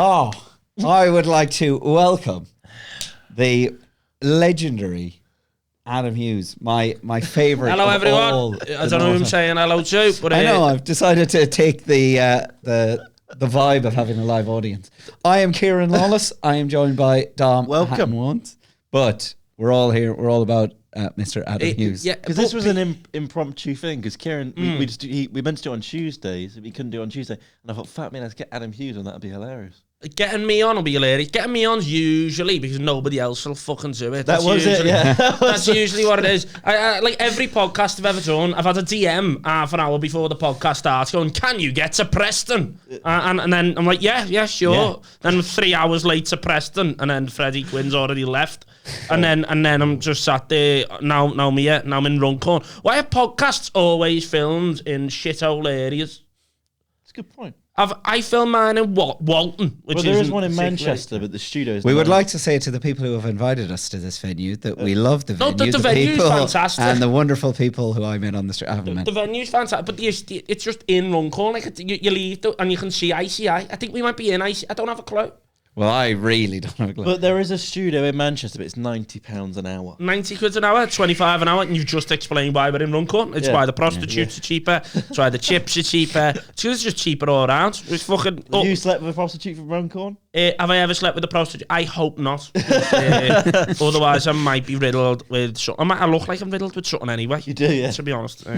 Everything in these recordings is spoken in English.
Oh, I would like to welcome the legendary Adam Hughes, my favourite. Hello, everyone. I don't know who I'm saying hello to, but I know I've decided to take the vibe of having a live audience. I am Kieran Lawless. I am joined by Dom. Welcome. Once, but we're all here. We're all about Mr. Adam Hughes. Yeah, because this was an impromptu thing. Because Kieran, we meant to do it on Tuesdays, but we couldn't do it on Tuesday, and I thought, "Fuck me, let's get Adam Hughes on. That'd be hilarious." Getting me on will be hilarious. Getting me on's usually because nobody else will fucking do it. That's usually, yeah. That's usually what it is. I like every podcast I've ever done, I've had a DM half an hour before the podcast starts going, "Can you get to Preston?" And then I'm like, yeah, sure. Yeah. Then 3 hours late to Preston, and then Freddie Quinn's already left. And then I'm just sat there, now I'm in Runcorn. Why are podcasts always filmed in shithole areas? That's a good point. I filmed mine in Walton, which there is one in Manchester, but the studio's we would like to say to the people who have invited us to this venue that we love the venue. The venue's people fantastic. And the wonderful people who I met on the street. The venue's fantastic, but it's just in Runcorn. Like you leave and you can see ICI. I think we might be in ICI. I don't have a clue. Well, I really don't have a clue. But there is a studio in Manchester, but it's £90 an hour. 90 quid an hour, 25 an hour, and you've just explained why we're in Runcorn. It's why the prostitutes are cheaper, it's why the chips are cheaper. It's just cheaper all around. It's fucking... Have you slept with a prostitute from Runcorn? Have I ever slept with a prostitute? I hope not. Otherwise, I might be riddled with something. I look like I'm riddled with something anyway. You do, yeah. To be honest.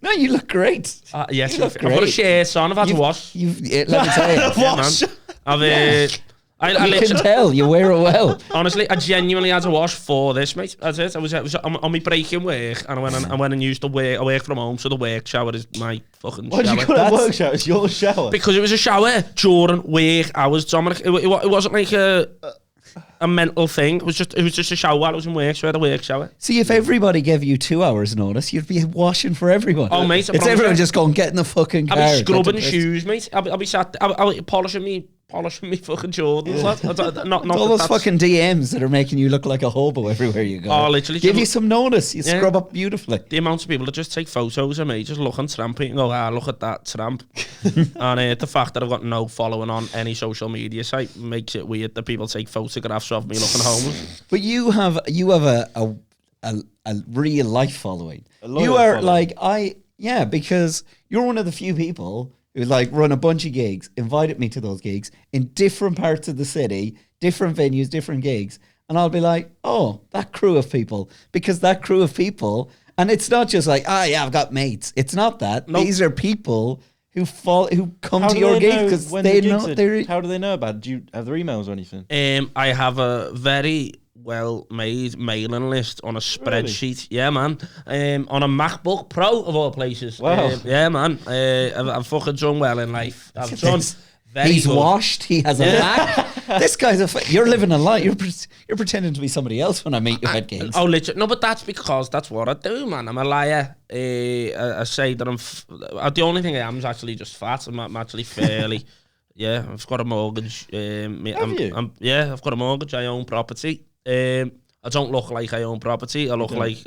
No, you look great. Yes, you look I've got a shirt on. I've had to wash. Let me tell you. Wash? I can tell you wear it well. Honestly, I genuinely had to wash for this, mate. That's it. I was on my break in work, and I went and used the work. I work from home, so the work shower is my fucking shower. Why did you call it a work shower? It's your shower. Because it was a shower during work hours, Dominic. It wasn't like a mental thing. It was just a shower while I was in work, so I had a work shower. See, if everybody gave you 2 hours notice, you'd be washing for everyone. Oh, mate, it's everyone just going, get in the fucking car. I'll be scrubbing shoes, mate. I'll be sat, I'll be polishing me fucking Jordans, lad. Not all those fucking DMs that are making you look like a hobo everywhere you go. Oh, literally. Give you some notice. You scrub up beautifully. The amount of people that just take photos of me, just looking trampy and go, look at that tramp. And the fact that I've got no following on any social media site makes it weird that people take photographs of me looking homeless. But you have a real life following. You are following. Because you're one of the few people who run a bunch of gigs, invited me to those gigs in different parts of the city, different venues, different gigs. And I'll be like, oh, that crew of people. Because that crew of people, and it's not just like, I've got mates. It's not that. Nope. These are people who come to your gigs because they know. How do they know about it? Do you have their emails or anything? I have a very well-made mailing list on a spreadsheet. Really? Yeah, man. On a MacBook Pro, of all places. Wow. Yeah, man. I've fucking done well in life. I've done very He's good. washed. He has a Mac. This guy's you're living a lie. You're pretending to be somebody else when I meet you at gigs. Oh, literally. No, but that's because that's what I do, man. I'm a liar. I say that the only thing I am is actually just fat. I'm actually fairly... Yeah, I've got a mortgage. Have you? I've got a mortgage. I own property. I don't look like I own property. I look like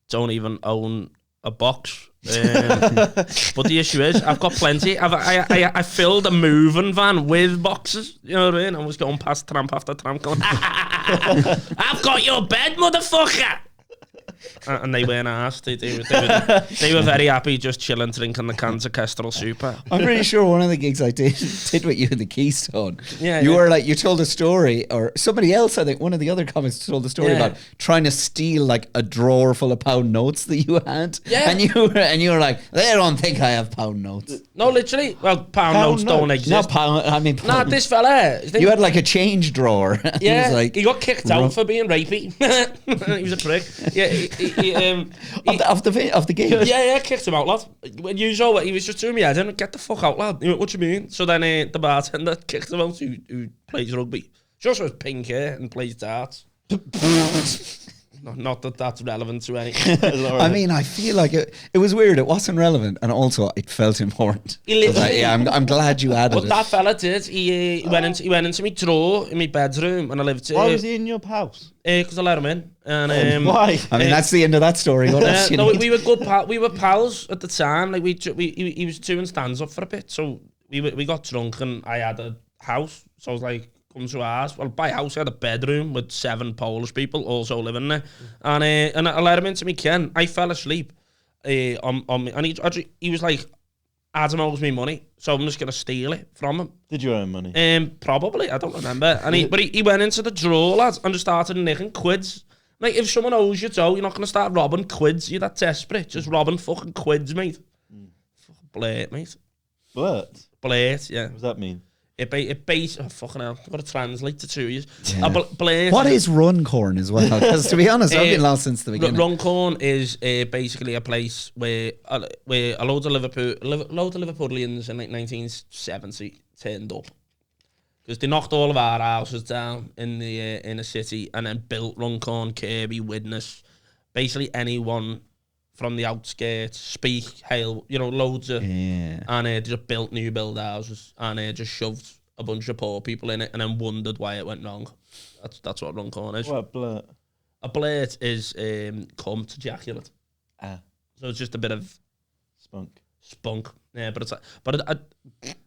don't even own a box. But the issue is, I've got plenty. I filled a moving van with boxes. You know what I mean? I was going past tramp after tramp going, I've got your bed, motherfucker. And they weren't asked. They were very happy just chilling, drinking the cans of Kestrel Super. I'm pretty sure one of the gigs I did with you in the Keystone. Yeah, you told a story, or somebody else, I think, one of the other comics told a story about trying to steal a drawer full of pound notes that you had. Yeah. And you were like, they don't think I have pound notes. No, literally. Well, pound notes don't exist. Not pound. I mean, pound. Nah, this fella. You had a change drawer. Yeah. He got kicked out for being rapey. He was a prick. Yeah. Of the game. Yeah, kicked him out, lad. When you saw it, he was just doing me head in, get the fuck out, lad. He went, what you mean? So then the bartender kicked him out who plays rugby. Just has pink hair and plays darts. Not that that's relevant to anything. I mean, I feel like it was weird. It wasn't relevant, and also it felt important. I'm glad you added it. But that fella did. He went into my drawer in my bedroom, and I lived. Why was he in your house? Because I let him in. And why? I mean, that's the end of that story. We were good. We were pals at the time. He was doing stands up for a bit, so we got drunk, and I had house. So I was like, come to ours. Well, by house, I had a bedroom with 7 Polish people also living there. And I let him into me ken. I fell asleep on me. And he was like, Adam owes me money, so I'm just going to steal it from him. Did you own money? Probably. I don't remember. And he went into the drawer, lads, and just started nicking quids. Like, if someone owes you dough, you're not going to start robbing quids. You're that desperate. Just robbing fucking quids, mate. Fucking blurt, mate. Blurt? Blurt, yeah. What does that mean? It base. Oh, fucking hell. I've got to translate to 2 years. Yeah. Blurt. What is Runcorn as well? Because to be honest, I've been lost since the beginning. Runcorn is basically a place where a load of Liverpoolians in like 1970 turned up. Because they knocked all of our houses down in the inner city and then built Runcorn, Kirby, Widnes, basically anyone from the outskirts, Speak, Hale, loads of... Yeah. And they just built new build houses and just shoved a bunch of poor people in it and then wondered why it went wrong. That's what Runcorn is. What a blurt? A blurt is cum to ejaculate. Ah. So it's just a bit of... Spunk. Yeah, but it's like...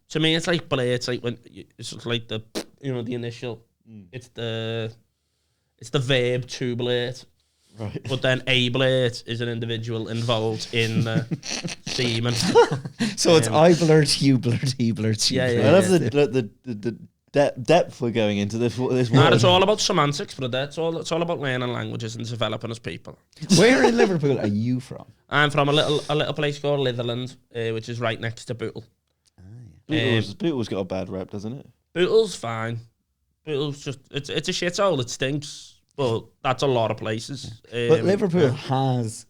to me, it's like blurt. It's like when... It's just like the... the initial... It's the verb to blurt. Right. But then a blurt is an individual involved in semen. So it's I blurt, you blurt, he blurt, Yeah, you yeah, blurt. I love the depth we're going into this word. It's all about semantics, brother. It's all about learning languages and developing as people. Where in Liverpool are you from? I'm from a little place called Litherland, which is right next to Bootle. Bootle's got a bad rep, doesn't it? Bootle's fine. Bootle's just it's a shithole. It stinks. But that's a lot of places. But Liverpool has,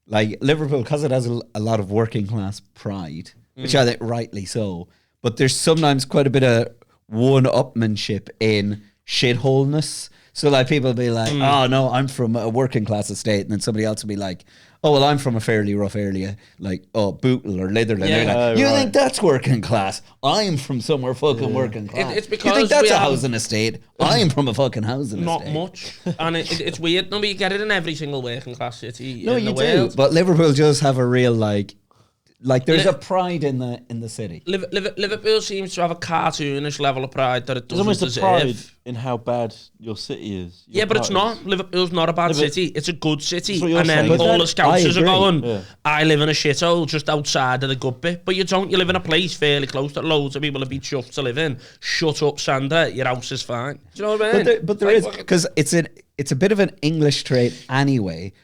because it has a lot of working class pride, which I think rightly so. But there's sometimes quite a bit of one-upmanship in shitholeness. So people will be like, oh no, I'm from a working class estate. And then somebody else will be like, oh, well, I'm from a fairly rough area, like, Bootle or Litherland. Yeah. You think that's working class? I'm from somewhere fucking working class. It's because you think that's a housing estate? I'm from a fucking housing not estate. Not much. And it's weird. No, but you get it in every single working class city No, in you the do. world. But Liverpool does have a real, there's a pride in the city. Liverpool seems to have a cartoonish level of pride that it doesn't There's almost deserve. a pride in how bad your city is. Yeah, but it's not. Liverpool's not a bad city. It's a good city. That's what you're And then saying. all the scousers are going, Yeah. I live in a shithole just outside of the good bit. But you don't. You live in a place fairly close that loads of people have been chuffed to live in. Shut up, Sandra. Your house is fine. Do you know what I mean? But there is, because it's a bit of an English trait anyway.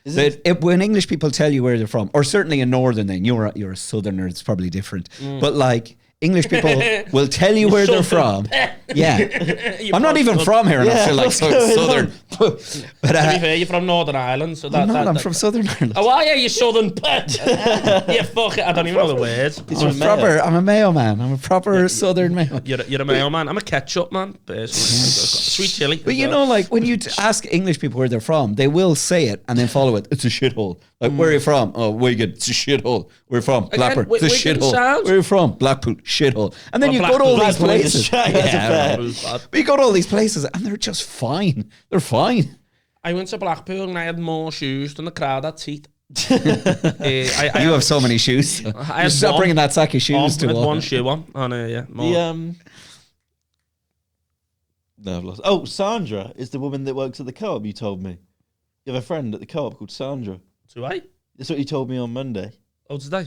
When English people tell you where they're from, or certainly in Northern, then you're a Southerner, it's probably different. But English people will tell you where they're from. Yeah. I'm not even from here and I feel like Southern. But to be fair, you're from Northern Ireland. So I'm from Southern Ireland. Oh, why are you Southern? Yeah, fuck it. I don't even know the words. I'm a Mayo man. I'm a proper Southern Mayo. You're a Mayo man. I'm a ketchup man. Sweet chili. But when you ask English people where they're from, they will say it and then follow it. It's a shithole. Where are you from? Oh, Wigan. It's a shithole. Where are you from? Blackburn. It's a shithole. Where are you from? Blackpool. Shithole. And then you go to all these places. But you go to all these places and they're just fine. They're fine. I went to Blackpool and I had more shoes than the crowd had teeth. You have so many shoes. I had Stop bringing that sack of shoes to I had one shoe on. More. No, I've lost. Oh, Sandra is the woman that works at the co-op. You told me. You have a friend at the co-op called Sandra. Do I? That's what you told me on Monday. Oh, today.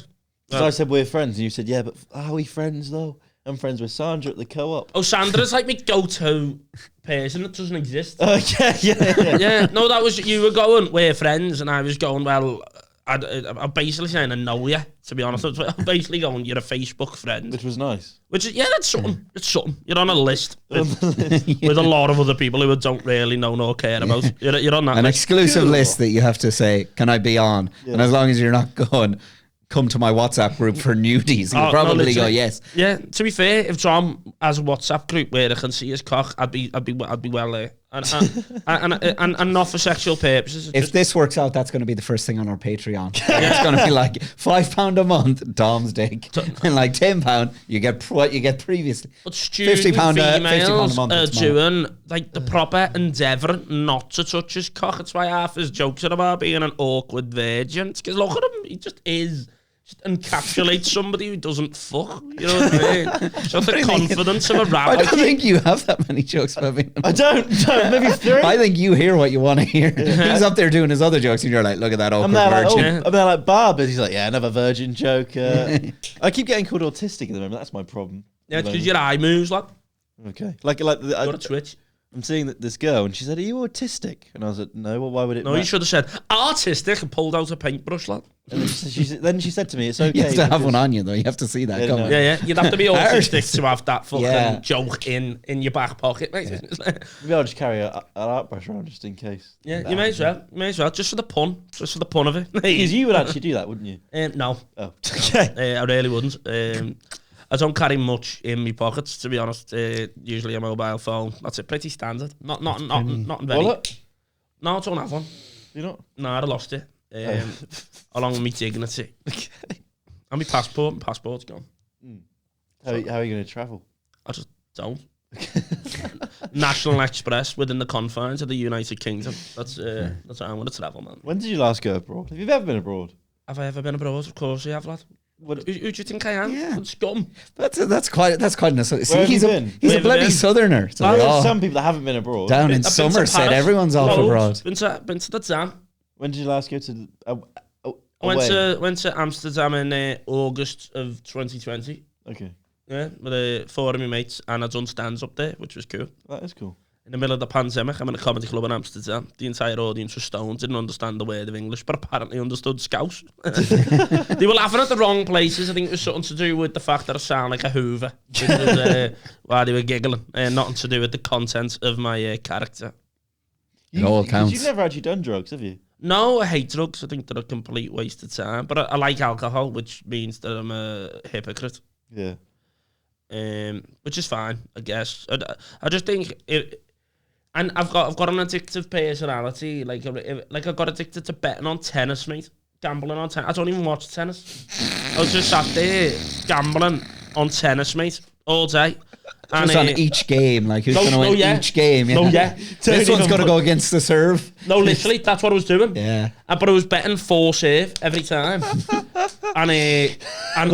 So I said we're friends, and you said, yeah, but are we friends though? I'm friends with Sandra at the co-op. Oh, Sandra's like my go-to person that doesn't exist. Yeah. Yeah, no, that was, you were going, we're friends, and I was going, well, I'm basically saying I know you, to be honest. I'm basically going, you're a Facebook friend. Which was nice. Which is, yeah, that's something. It's something. You're on a list with a lot of other people who don't really know nor care about. You're on that An list. exclusive list that you have to say, can I be on? Yeah. And as long as you're not going, come to my WhatsApp group for nudies, you'll probably go yes. Yeah, to be fair, if Tom has a WhatsApp group where I can see his cock, I'd be well there. And not for sexual purposes. If this works out, that's going to be the first thing on our Patreon. It's going to be like £5 a month, Dom's dick, and like £10 you get what you get previously. But student females are doing like the proper endeavour not to touch his cock. That's why half his jokes are about being an awkward virgin. Because look at him, he just is. just encapsulates somebody who doesn't fuck. You know what I mean? Just the confidence of a rabbit. I don't think you have that many jokes about being a I don't. Maybe 3. I think you hear what you want to hear. He's up there doing his other jokes, and you're like, look at that awkward virgin. I'm there like barbers. He's like, yeah, another virgin joke. I keep getting called autistic at the moment. That's my problem. Yeah, it's because your eye moves, like. Okay. Like Got a twitch. I'm seeing this girl, and she said, "Are you autistic?" And I was like, "No. Well, why would it?" No, you should have said artistic and pulled out a paintbrush, lad. And then she said to me, "It's okay." You have to have one on you, though. You have to see that. Yeah, Come no. on. Yeah. You'd have to be autistic to have that fucking joke in your back pocket, mate. Maybe I'll just carry an art brush around just in case. Yeah, you may as well. Just for the pun. Just for the pun of it. Because you would actually do that, wouldn't you? No. Oh, okay. I really wouldn't. I don't carry much in my pockets, to be honest. Usually a mobile phone. That's it. Pretty standard. Not very. Wallet? No, I don't have one. You not? No, I lost it. Along with my dignity. Okay. And my passport. My passport's gone. How are you going to travel? I just don't. National Express within the confines of the United Kingdom. That's how I'm going to travel, man. When did you last go abroad? Have you ever been abroad? Have I ever been abroad? Of course I have, lad. Who do you think I am? Yeah. Scum. That's quite nice. See, Where have he's you a been? he's Where a bloody have you been? southerner. So Well, they're there's all some people that haven't been abroad. down in I've been to Somerset, Paris. everyone's off abroad. Been to the Dam. When did you last go to? I went to Amsterdam in August of 2020. Okay, Yeah, with 4 of my mates, and I done stands up there, which was cool. that is cool. In the middle of the pandemic, I'm in a comedy club in Amsterdam. The entire audience was stoned, didn't understand the word of English, but apparently understood Scouse. They were laughing at the wrong places. I think it was something to do with the fact that I sound like a Hoover. Which was why they were giggling. Nothing to do with the content of my character. It all counts. You've never actually done drugs, have you? No, I hate drugs. I think they're a complete waste of time. But I like alcohol, which means that I'm a hypocrite. Yeah. Which is fine, I guess. I just think it... And I've got an addictive personality. Like I got addicted to betting on tennis, mate. Gambling on tennis. I don't even watch tennis. I was just sat there gambling on tennis, mate, all day. And, Just on each game, like who's going to win each game. No, yeah. This one's going to go against the serve. No, literally, that's what I was doing. Yeah. But I was betting 4 serve every time. and But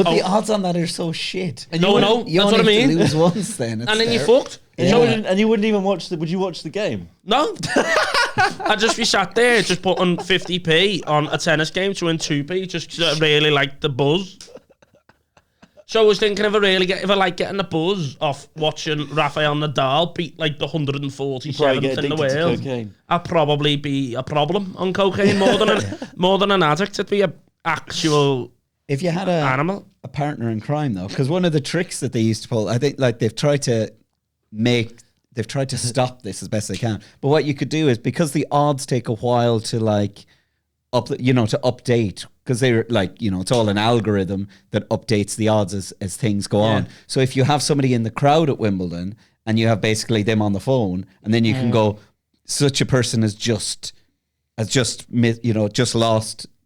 the odds on that are so shit. No, You that's only what I mean. have to lose once then. And then you're fucked. Yeah. And you wouldn't even watch would you watch the game? No. I'd just be sat there, just putting 50p on a tennis game to win 2p, just 'cause I really liked the buzz. So I was thinking if I like getting the buzz off watching Rafael Nadal beat like the 147th in the world, I'd probably be a problem on cocaine more than an addict. It'd be an actual If you had animal. a partner in crime, though, because one of the tricks that they used to pull, I think, like they've tried to stop this as best they can. But what you could do is, because the odds take a while to like to update, because they're like, it's all an algorithm that updates the odds as things go on. So if you have somebody in the crowd at Wimbledon and you have basically them on the phone, and then you can go, such a person has just lost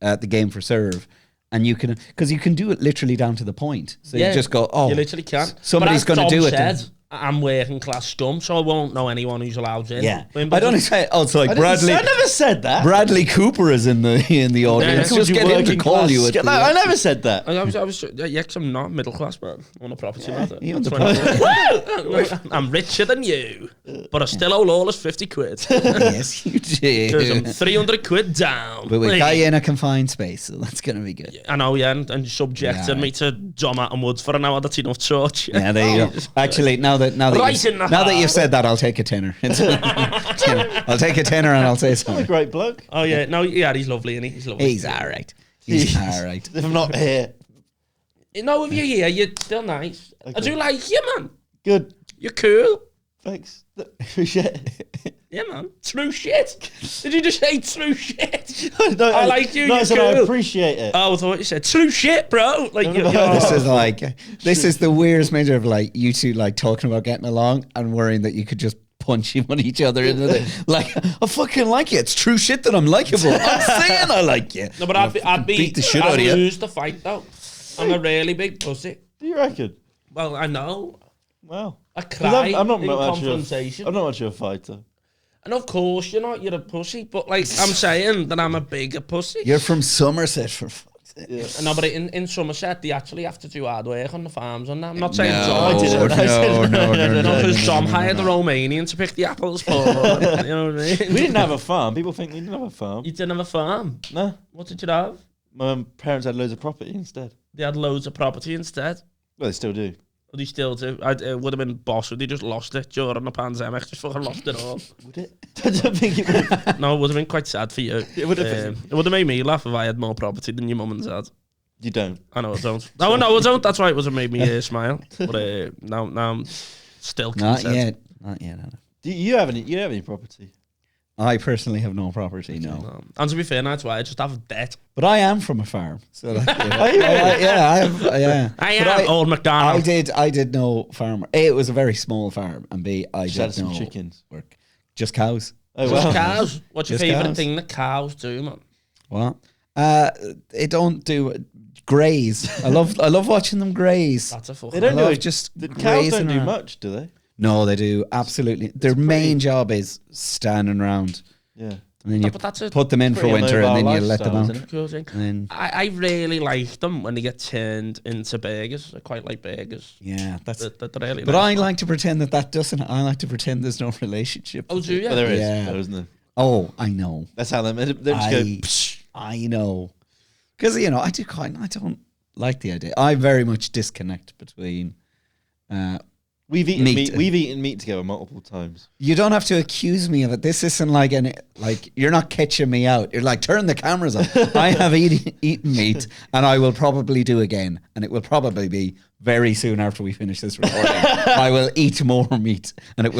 the game for serve. And you can, because you can do it literally down to the point. So you just go, you literally can. Somebody's going to do it. Then. I'm working class scum, so I won't know anyone who's allowed in. Yeah, I don't say. Oh, it's like Bradley. I never said that. Bradley Cooper is in the audience. Yeah, just get him to call you. No, I never said that. I was because I'm not middle class, man. I'm a property matter. I'm richer than you, but I still owe Lawless 50 quid. Yes, you Because I'm do. 300 quid down. But we got you in a confined space, so that's going to be good. I know, and subjected me to John Atom Woods for an hour. That's enough torture. Yeah, there you go. Actually, now that you've said that, I'll take a tenner. I'll take a tenner and I'll say I'm a something. great bloke. Oh yeah, no, yeah, he's lovely, isn't he? He's lovely. He's all right. He's all right. If I'm not here. No, if you're here, you're still nice. Okay. I do like you, man. Good. You're cool. Thanks. Appreciate it. Yeah, man. True shit. Did you just say true shit? No, I like you. No, I You're said cool. I appreciate it. Oh, I thought you said true shit, bro. Like This is the weirdest measure of like you two like talking about getting along and worrying that you could just punch him on each other into the like. I fucking like you. It's true shit that I'm likable. I'm saying I like you. No, but I'd beat the shit out of you. I'd lose the fight though. I'm a really big pussy. Do you reckon? Well, I know. Wow. I cry I'm not in much confrontation. I'm not much of a fighter. And of course you're not. You're a pussy. But like I'm saying that I'm a bigger pussy. You're from Somerset, for fuck's No, but in Somerset, they actually have to do hard work on the farms and that. I'm not saying No, because Tom hired the Romanian to pick the apples for them. You know what I mean? We didn't have a farm. People think we didn't have a farm. You didn't have a farm? No. What did you have? My parents had loads of property instead. They had loads of property instead. Well, they still do. Well, they still do. It would have been boss if they just lost it during the pandemic. Just fucking lost it all. Would it? I don't think it would. No, it would have been quite sad for you. It would have been. It would have made me laugh if I had more property than your mum and dad. You don't. I know I don't. No, I don't. That's why it would have made me smile. But now I'm still content. Not yet. Anna. Do you have any property? I personally have no property, no. And to be fair, that's why I just have debt. But I am from a farm, so like, I am old McDonald. I did know farmer. A, it was a very small farm, and B, I Just had did some no chickens. work. Just cows. Oh, Just wow. cows. What's your Just favourite cows. thing that cows do, man? What? They don't do graze. I love watching them graze. That's a fucking... They don't I love do just The cows grazing don't do around. much, do they? No, they do absolutely. Their main job is standing around, Yeah. and then you But that's a put them in for pretty winter, and then mobile you let them lifestyle, out. isn't it? cool thing. And then I really like them when they get turned into burgers. I quite like burgers. yeah, that's. They're really But nice, I man. like to pretend that doesn't. I like to pretend there's no relationship. Oh, do you? Well, there is. Yeah. There, isn't there? Oh, I know. That's how they just go. Psh. I know. Because, I don't like the idea. I very much disconnect between. We've eaten Meat. meat. We've eaten meat together multiple times. You don't have to accuse me of it. This isn't like you're not catching me out. You're like, turn the cameras on. I have eaten meat, and I will probably do again. And it will probably be very soon after we finish this recording. I will eat more meat, and it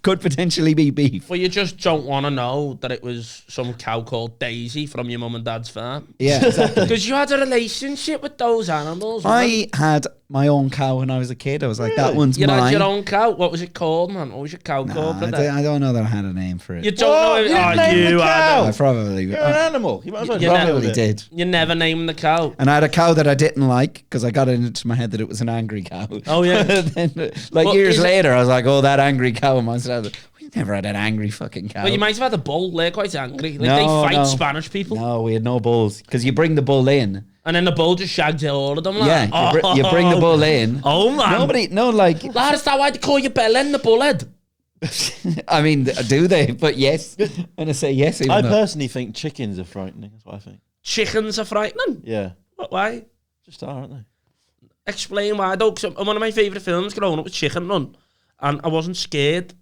could potentially be beef. Well, you just don't want to know that it was some cow called Daisy from your mum and dad's farm. Yeah, exactly. Because you had a relationship with those animals. I had my own cow when I was a kid. I was like, that one's You mine. had your own cow. What was it called, man? What was your cow called? I brother? don't know that I had a name for it. You don't know. You didn't name the You cow. I probably You're an animal. You might as well You run never with probably it. did. You never named the cow. And I had a cow that I didn't like because I got it into my head that it was an angry cow. Oh, yeah. Then, Well, years is it- later, I was like, oh, that angry cow. And my dad, we never had an angry fucking cow. Well, you might have had a bull. They're quite angry. Like, No, they fight no. Spanish people. No, we had no bulls because you bring the bull in. And then the bull just shagged all of them. Like, Yeah, you bring the bull in. Oh, man. Lad, is that why they call you Belen the bullhead? I mean, do they? But yes. I'm going to say yes. Even I though- personally think chickens are frightening. That's what I think. Chickens are frightening. Yeah. What, why? Just are, aren't they? Explain why, though. 'Cause one of my favourite films growing up was Chicken Run. And I wasn't scared.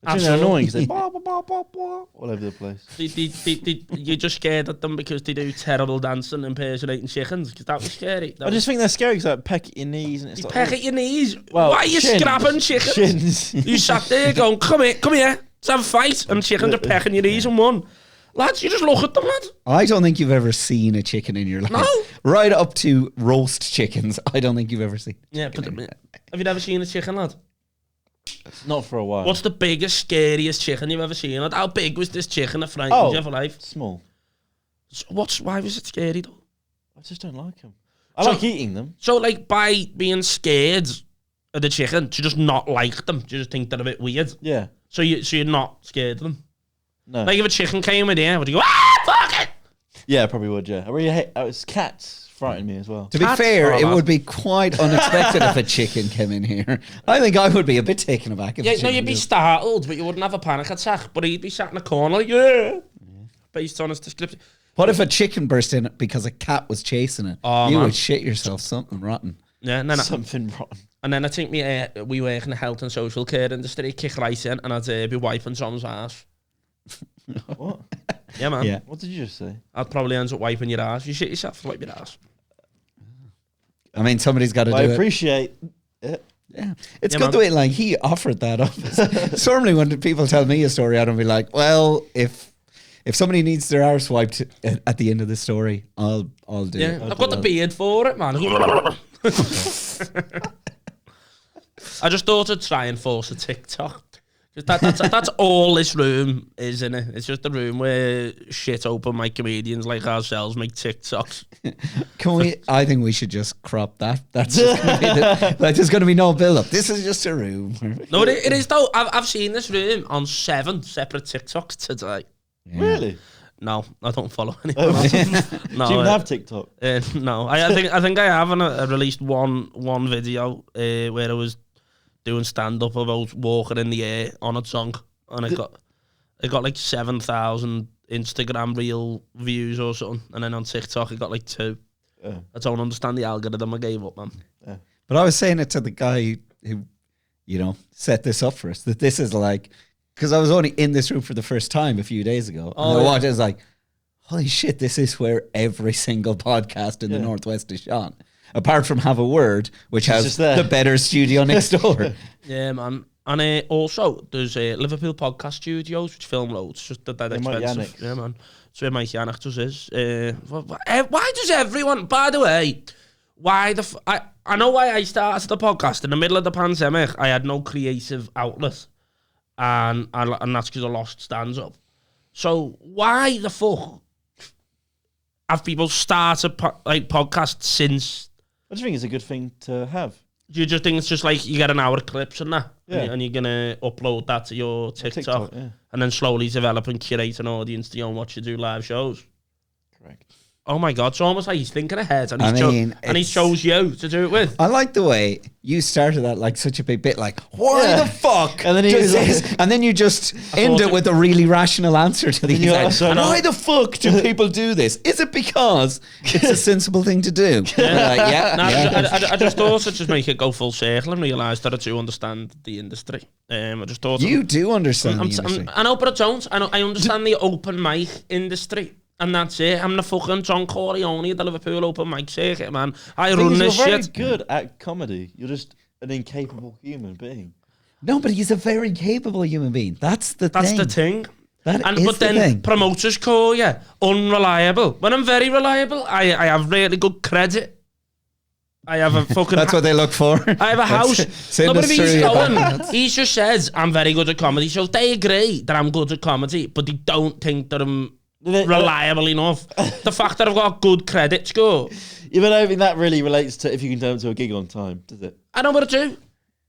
It's At all. annoying because they bah, bah, bah, bah, bah, all over the place. You're just scared at them because they do terrible dancing impersonating chickens. Because that was scary. I just think they're scary because like peck at your knees and it's You like peck at your knees. well, Why are you shins. scrapping chickens? Shins. You sat there going, come here, let's have a fight. And chickens are pecking your knees and won. Lads, you just look at them, lad. I don't think you've ever seen a chicken in your life. No. Right up to roast chickens. I don't think you've ever seen. Yeah, but have you never seen a chicken, lad? Not for a while. What's the biggest, scariest chicken you've ever seen, lad? How big was this chicken that frightened you for life? Small. So why was it scary, though? I just don't like them. I So- like eating them. So, like, by being scared of the chicken, do you just not like them? Do you just think they're a bit weird? Yeah. So you're not scared of them? No. Like, if a chicken came in here, would you go, ah, fuck it? Yeah, I probably would. Yeah. I really hate. It's cats frighten me as well. To be Cats fair, are it allowed. would be quite unexpected if a chicken came in here. I think I would be a bit taken aback if a Yeah, no, chicken you'd be did. startled, but you wouldn't have a panic attack. But he'd be sat in a corner like, yeah. Based on his description. What if a chicken burst in because a cat was chasing it? Oh, You man. would shit yourself something rotten. Yeah, no. Something rotten. And then I think we work in the health and social care industry, kick right in, and I'd be wiping Tom's ass. What? Yeah, man. Yeah. What did you just say? I'd probably end up wiping your ass. You shit yourself, wipe your ass. I mean, somebody's got to Well, I do it. appreciate it. Yeah. It's Yeah, good man. the way, like, he offered that up. So normally when people tell me a story, I don't be like, well, if somebody needs their arse wiped at the end of the story, I'll do Yeah, it. I've got the beard for it, man. I just thought I'd try and force a TikTok. That's all this room is, innit? It's just a room where shit open mic comedians like ourselves make TikToks. Can we? I think we should just crop that. That's just gonna be like there's going to be no build up. This is just a room. No, it is though. I've seen this room on 7 separate TikToks today. Yeah. Really? No, I don't follow anyone else. No, Do you even have TikTok? No, I think I have, and I released one video where I was doing stand up about walking in the air on a song, and it got like 7,000 Instagram reel views or something, and then on TikTok it got like 2. I don't understand the algorithm. I gave up, man. But I was saying it to the guy who, set this up for us, that this is like, because I was only in this room for the first time a few days ago. And I watched it, I was like, holy shit, this is where every single podcast in the Northwest is shot. Apart from Have a Word, which has the better studio next door. Yeah, man. And also, there's Liverpool Podcast Studios, which film loads, just that expensive. Yeah, man. That's where Mike Yannick does his. Why does everyone, by the way, I know why I started the podcast. In the middle of the pandemic, I had no creative outlet. And that's because I lost stand-up. So why the fuck have people started podcasts since? I just think it's a good thing to have. Do you just think it's just like you get an hour clips and that? Yeah. And you're going to upload that to your TikTok and then slowly develop and curate an audience to watch you do live shows? Correct. Oh my God, it's almost like he's thinking ahead and he chose you to do it with. I like the way you started that like such a big bit, like, why the fuck? And then and then you just end it with a really rational answer to these. Why the fuck do people do this? Is it because it's a sensible thing to do? I just thought I'd just make it go full circle and realise that I do understand the industry. I just thought you do understand the industry. I know, but I don't. I understand the open mic industry. And that's it. I'm the fucking John Corleone of the Liverpool open mic circuit, man. I run this shit. You're very good at comedy. You're just an incapable human being. No, but he's a very capable human being. That's the thing. But then promoters call you unreliable. When I'm very reliable, I have really good credit. I have a fucking... That's what they look for. I have a house. But if he's just says, I'm very good at comedy. So they agree that I'm good at comedy, but they don't think that I'm reliable enough. The fact that I've got good credit score. Yeah, but I don't think that really relates to if you can turn up to a gig on time, does it? I know what I do.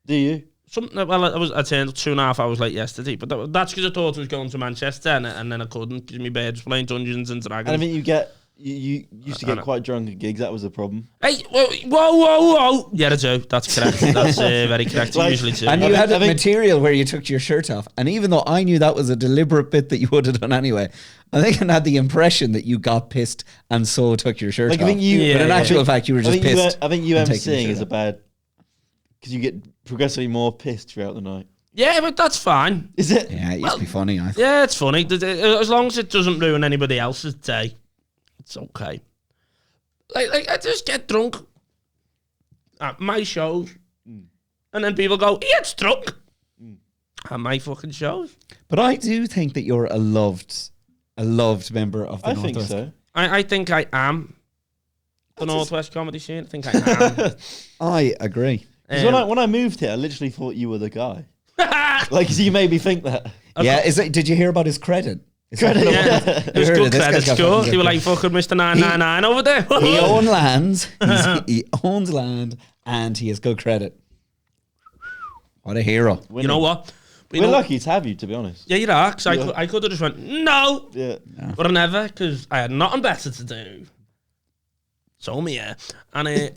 Do you? I turned 2.5 hours late yesterday, but that's because I thought I was going to Manchester and then I couldn't because my birds playing Dungeons and Dragons. And I mean, you used to get quite drunk at gigs. That was a problem. Hey, whoa. Yeah, I do. That's correct. That's very correct. You usually do. And you had material where you took your shirt off. And even though I knew that was a deliberate bit that you would have done anyway, I think I had the impression that you got pissed and so took your shirt off. But in actual fact, you were just pissed. I think you emceeing is a bad... Because you get progressively more pissed throughout the night. Yeah, but that's fine. Is it? Yeah, it used to be funny, I think. Yeah, it's funny. As long as it doesn't ruin anybody else's day, it's okay. Like I just get drunk at my shows, and then people go, "He gets drunk at my fucking shows." But I do think that you're a loved member of the Northwest. I think so. I think I am the Northwest comedy scene. I think I am. I agree. When I moved here, I literally thought you were the guy. Like, so you made me think that. Yeah, did you hear about his credit? Credit, it was good credit score. They were like fucking Mr. 999 over there. He owns land. He owns land, and he has good credit. What a hero! You know what? We're lucky to have you, to be honest. Yeah, you are. Because I could have just went no. Yeah. But I never, because I had nothing better to do. So me, yeah. And I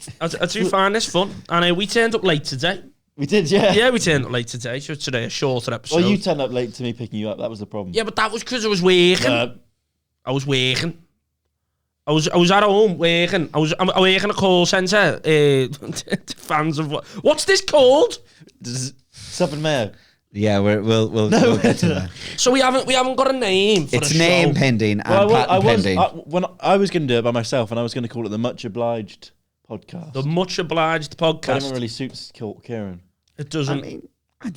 do find this fun. And we turned up late today. We did, yeah. Yeah, we turned up late today. So today a shorter episode. Well, you turned up late to me picking you up. That was the problem. Yeah, but that was because I was working. I was working. I was at home working. I was working a call centre. Fans of what's this called? Something Mayo. Yeah, we'll get to that. So we haven't got a name for it's name pending and patent pending. I was going to do it by myself, and I was going to call it the Much Obliged Podcast. The Much Obliged Podcast. That doesn't really suits Kieran. It doesn't. I mean, I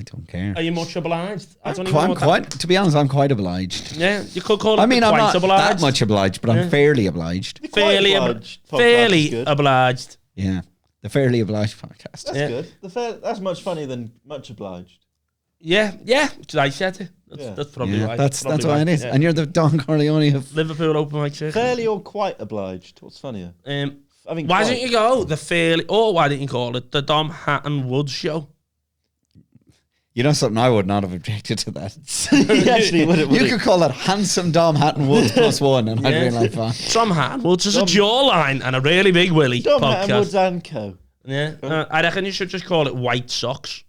don't care. Are you much obliged? To be honest, I'm quite obliged. Yeah, you could call it. I mean, I'm not obliged. that much obliged, but I'm fairly obliged. Fairly obliged. Yeah, the Fairly Obliged Podcast. That's good. That's much funnier than Much Obliged. Yeah, I said it. That's probably right. That's what it is. Yeah. And you're the Don Corleone of Liverpool open mic circuit. Fairly or quite obliged? What's funnier? I mean, why don't you go the Fairly, or why didn't you call it the Dom Hatton Woods Show? You know something? I would not have objected to that. He actually wouldn't. You could call that handsome Dom Hatton Woods +1, and I'd be like, fine. Tom Hatton Woods has a jawline and a really big willy. Dom podcast. Hatton Woods and Co. Yeah, I reckon you should just call it White Socks.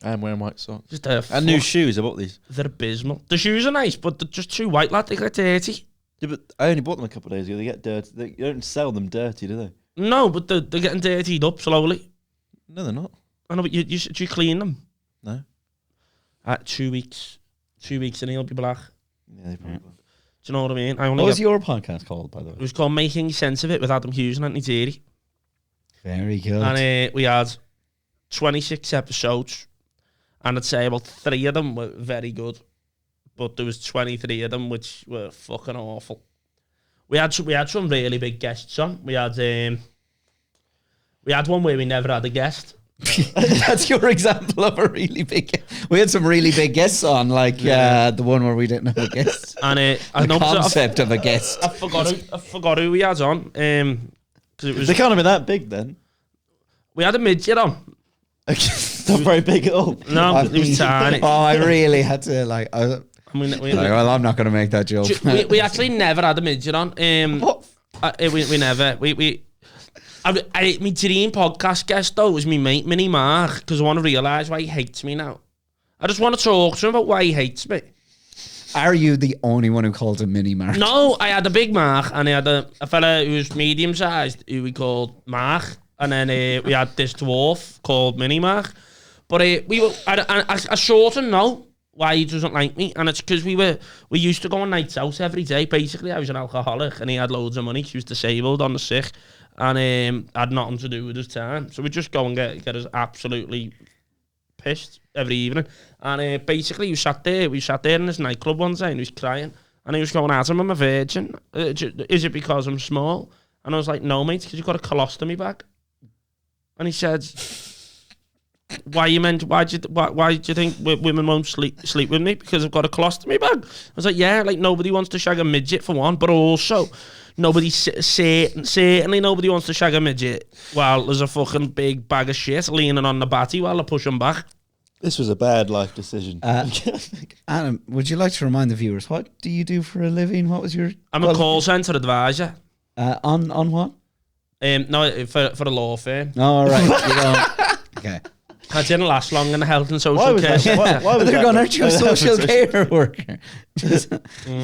I'm wearing white socks. Just and new shoes. I bought these. They're abysmal. The shoes are nice, but they're just too white, lad. They get dirty. Yeah, but I only bought them a couple of days ago. They get dirty. You don't sell them dirty, do they? No, but they're getting dirtied up slowly. No, they're not. I know, but do you clean them? No. 2 weeks. 2 weeks and he'll be black. Yeah, they probably will. Do you know what I mean? What was your podcast called, by the way? It was called Making Sense of It with Adam Hughes and Anthony Thierry. Very good. And we had 26 episodes. And I'd say about 3 of them were very good. But there was 23 of them which were fucking awful. We had some really big guests on. We had one where we never had a guest. That's your example of a really big. We had some really big guests on, like the one where we didn't have a guest. And the concept of a guest. I forgot who we had on. Because it was They can't have been that big then. we had a midget on. Not very big at all. No, it was tiny. Oh, I really had to like. Well, I'm not going to make that joke. We actually never had a midget on. What? We never. My dream podcast guest though was my mate Mini Mark, because I want to realise why he hates me now. I just want to talk to him about why he hates me. Are you the only one who calls him Mini Mark? No, I had a big Mark, and I had a fella who was medium sized who we called Mark, and then we had this dwarf called Mini Mark. But I sort of know why he doesn't like me, and it's because we used to go on nights out every day. Basically, I was an alcoholic, and he had loads of money. He was disabled on the sick, and had nothing to do with his time. So we just go and get us absolutely pissed every evening. And basically, we sat there in this nightclub one day, and he was crying, and he was going, "Adam, I'm a virgin. Is it because I'm small?" And I was like, "No, mate, because you've got a colostomy bag." And he said, Why do you think women won't sleep with me? Because I've got a colostomy bag? I was like, yeah, like nobody wants to shag a midget for one, but also certainly nobody wants to shag a midget while there's a fucking big bag of shit leaning on the batty while I push him back. This was a bad life decision. Adam, would you like to remind the viewers, what do you do for a living? What was your... I'm a call centre advisor. On what? No, for a law firm. Oh, all right. Okay. I didn't last long in the health and social care sector. Why was they're going, aren't you a social care worker?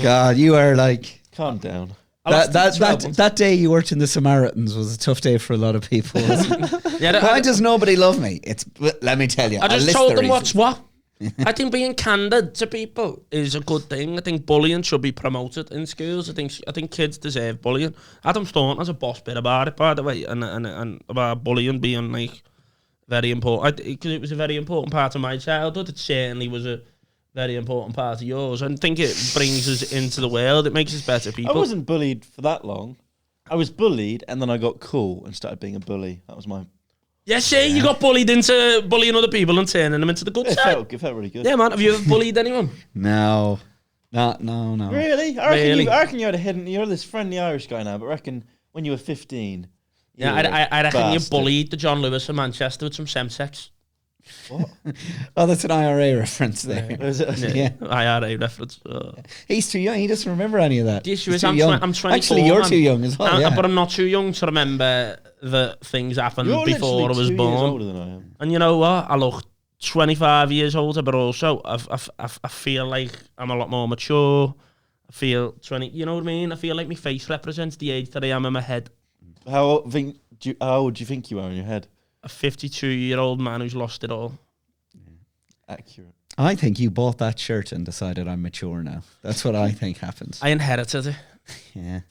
God, you are like... Calm down. That day you worked in the Samaritans was a tough day for a lot of people. Why does nobody love me? Let me tell you. I just told them what's what. I think being candid to people is a good thing. I think bullying should be promoted in schools. I think kids deserve bullying. Adam Staunton has a boss bit about it, by the way, and about bullying being like very important. Because it was a very important part of my childhood. It certainly was a very important part of yours. I think it brings us into the world. It makes us better people. I wasn't bullied for that long. I was bullied, and then I got cool and started being a bully. That was my... You got bullied into bullying other people and turning them into the good side. It felt really good. Yeah, man. Have you ever bullied anyone? No. No. Really? I reckon you had a hidden... You're this friendly Irish guy now, but I reckon when you were 15... Yeah, I reckon you bullied the John Lewis of Manchester with some semsex. What? Oh, that's an IRA reference there. Yeah. IRA reference. Oh. He's too young. He doesn't remember any of that. The issue is I'm 24. Actually, you're too young as well. But I'm not too young to remember that things happened before I was 2 born. years older than I am. And you know what? I look 25 years older, but also I feel like I'm a lot more mature. I feel 20. You know what I mean? I feel like my face represents the age that I am in my head. How old do you think you are in your head? A 52-year-old man who's lost it all. Accurate. I think you bought that shirt and decided I'm mature now. That's what I think happened. I inherited it. Yeah.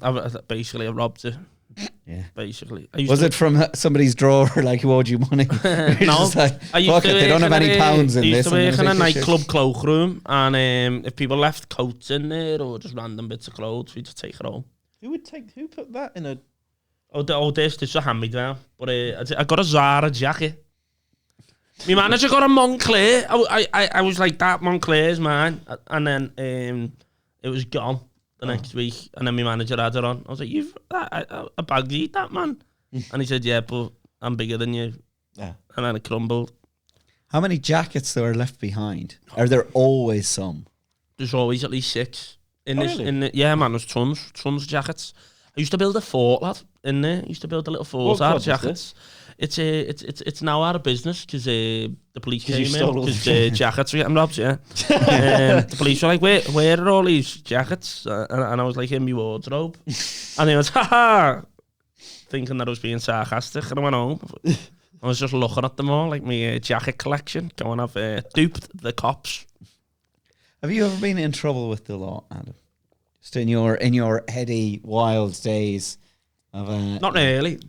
I robbed it. Yeah. Basically. Was it from somebody's drawer, like who owed you money? No. Like, fuck it, they don't have any pounds in this. I used to work in a nightclub cloakroom, and if people left coats in there or just random bits of clothes, we'd just take it home. Who put that in a... This is a hand-me-down. But I got a Zara jacket. My manager got a Moncler. I was like, that Moncler's mine. And then it was gone the next week. And then my manager had it on. I was like, you've a bag to eat that, man. And he said, yeah, but I'm bigger than you. Yeah. And then it crumbled. How many jackets there are left behind? Are there always some? There's always at least 6. Really? Yeah, man, there's tons of jackets. I used to build a fort, lad, in there. I used to build a little fort out of jackets. It's now out of business because the police came in because the jackets were getting robbed, yeah. The police were like, where are all these jackets? And I was like, in my wardrobe. And they went, ha, thinking that I was being sarcastic. And I went home. I was just looking at them all, like my jacket collection, going off duped the cops. Have you ever been in trouble with the law, Adam? Just in your heady, wild days of Not really.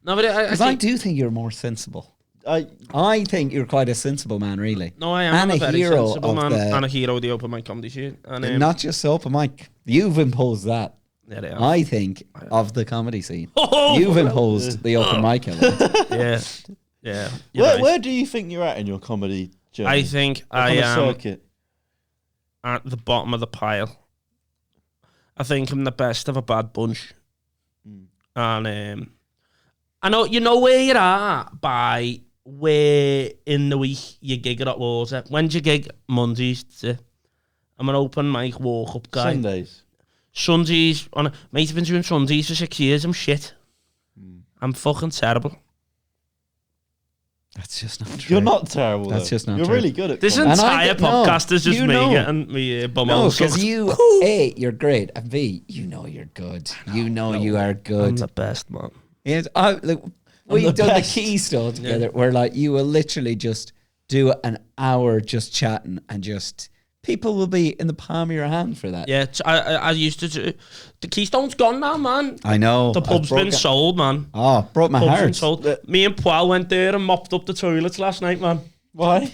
No, but I do think you're more sensible. I think you're quite a sensible man, really. No, I am. And I'm a very hero sensible of man and a hero of the open mic comedy scene. And not just the open mic. You've imposed that. Yeah, they are. I think of the comedy scene. You've imposed the open mic element. Yeah. Where do you think you're at in your comedy journey? I think I am circuit? at the bottom of the pile. I think I'm the best of a bad bunch. And I know you know where you are by where in the week you gig at Hot Water. When do you gig? Mondays. I'm an open mic walk-up guy. Sundays. Mate, I've been doing Sundays for 6 years. I'm shit. I'm fucking terrible. That's just not true. You're not terrible. That's just not You're true. really good at this comedy. entire podcast is just me getting me bum. No, because you, A, you're great, and B, you know you're good. You know you are good. I'm the best, man. We've done the Keystone together, where like you will literally just do an hour just chatting, and just people will be in the palm of your hand for that. Yeah, I used to do. The Keystone's gone now, man. I know. The pub's been sold, man. Oh, broke my heart. Me and Poil went there and mopped up the toilets last night, man. Why?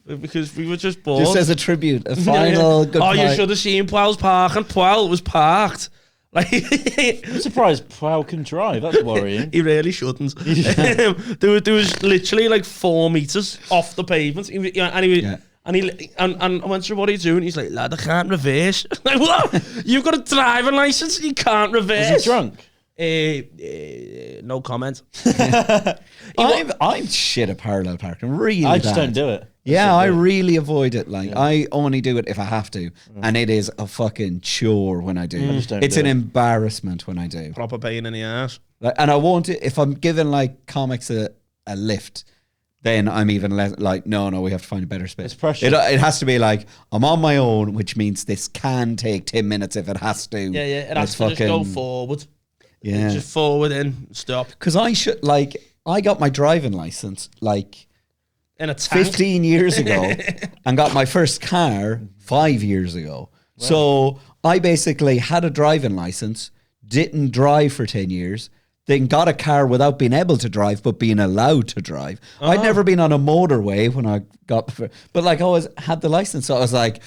Because we were just bored. Just as a tribute, a final goodbye. You should have seen Poil's park, and Poil was parked. Like, I'm surprised Prowl can drive. That's worrying. He really shouldn't. There was literally like 4 meters off the pavement. And I went through, what are you doing? He's like, lad, I can't reverse. Like, what? You've got a driving license, you can't reverse. Was he drunk? No comment. I'm shit at parallel parking. Really, I just don't do it. I really avoid it. Like I only do it if I have to, and it is a fucking chore when I do. It's an embarrassment when I do. Proper pain in the ass. Like, and I won't. If I'm giving like comics a lift, then I'm even less like, no, we have to find a better space. It's pressure. It has to be like, I'm on my own, which means this can take 10 minutes if it has to. Yeah. It has to just go forward. Yeah. Just forward in, stop. Because I got my driving license like in a tank 15 years ago and got my first car 5 years ago. Wow. So I basically had a driving license, didn't drive for 10 years, then got a car without being able to drive, but being allowed to drive. Oh. I'd never been on a motorway when I got, but like I always had the license. So I was like,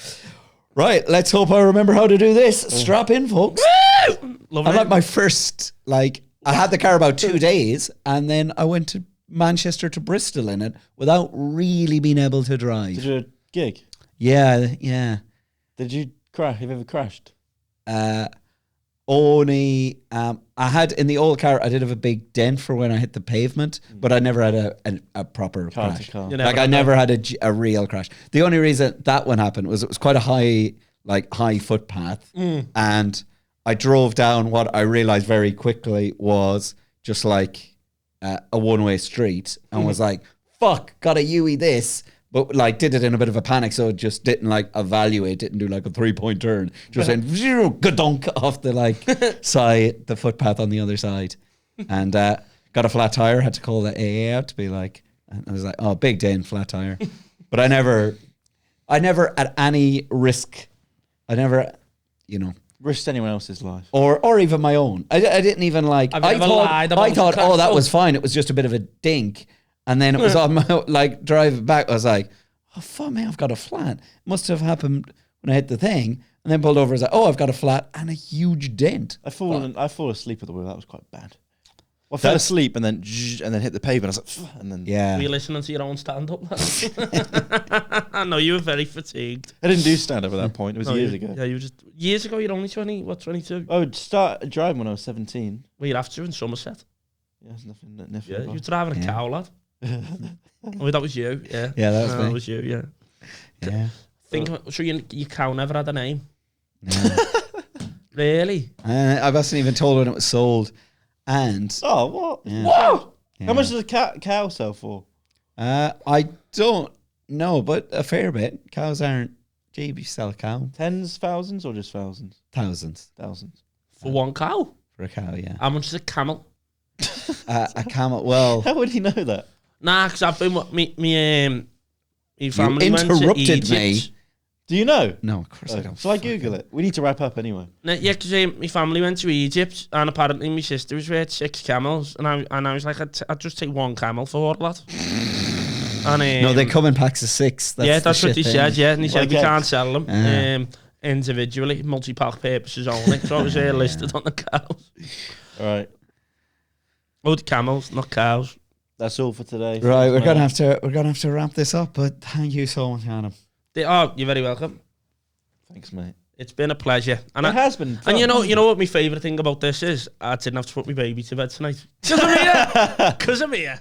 right, let's hope I remember how to do this. Strap in, folks. And like my first, like I had the car about 2 days and then I went to Manchester to Bristol in it without really being able to drive. Did you gig? Yeah. Did you crash? Have you ever crashed? Only I had in the old car. I did have a big dent for when I hit the pavement, but I never had a proper crash. Like I never had a real crash. The only reason that one happened was it was quite a high footpath, and I drove down what I realized very quickly was just like a one-way street, and was like, "Fuck, gotta UE this." But like did it in a bit of a panic, so it just didn't like evaluate, didn't do like a 3-point turn, just went gadonk off the like side, the footpath on the other side, and got a flat tire. Had to call the AA out to be like, and I was like, oh, big dent, flat tire. But I never at any risk, risked anyone else's life or even my own. I didn't even like. I thought, oh, that was fine. It was just a bit of a dink. And then it was on my, like, driving back, I was like, oh, fuck me, I've got a flat. Must have happened when I hit the thing. And then pulled over, I was like, oh, I've got a flat and a huge dent. I fall asleep at the wheel. That was quite bad. Well, I fell asleep and then hit the pavement. I was like, and then... Yeah. Were you listening to your own stand-up? I know, you were very fatigued. I didn't do stand-up at that point. It was years ago. Yeah, years ago, you're only 22? I would start driving when I was 17. Well, you'd have to in Somerset. Yeah, there's nothing. Yeah, you're driving a cow, lad. Oh, that was you, yeah. Yeah, that was me. That was you, yeah. Yeah. So your cow never had a name? No. Really? I wasn't even told when it was sold. And Oh, what? Yeah. Whoa! yeah. How much does a cow sell for? I don't know, but a fair bit. Cows aren't cheap. You sell a cow. Tens, thousands, or just thousands? Thousands Thousands. For one cow? for a cow, yeah. How much is a camel? A camel, well... How would he know that? Nah, because I've been with me family You went to interrupted Egypt. me. Do you know? No, of course I don't. Shall I Google it? We need to wrap up anyway. No, yeah, because my family went to Egypt, and apparently my sister was with 6 camels, and I was like, I'd just take 1 camel for that. And, No, they come in packs of 6. That's what he said, yeah. And he said, we Okay. can't sell them individually, multi-pack purposes only. So it was listed on the cows. All right. Oh, the camels, not cows. That's all for today. Right, we're gonna have to wrap this up. But thank you so much, Adam. You're very welcome. Thanks, mate. It's been a pleasure. And It has been fun. And you know what my favourite thing about this is? I didn't have to put my baby to bed tonight. Because I'm here.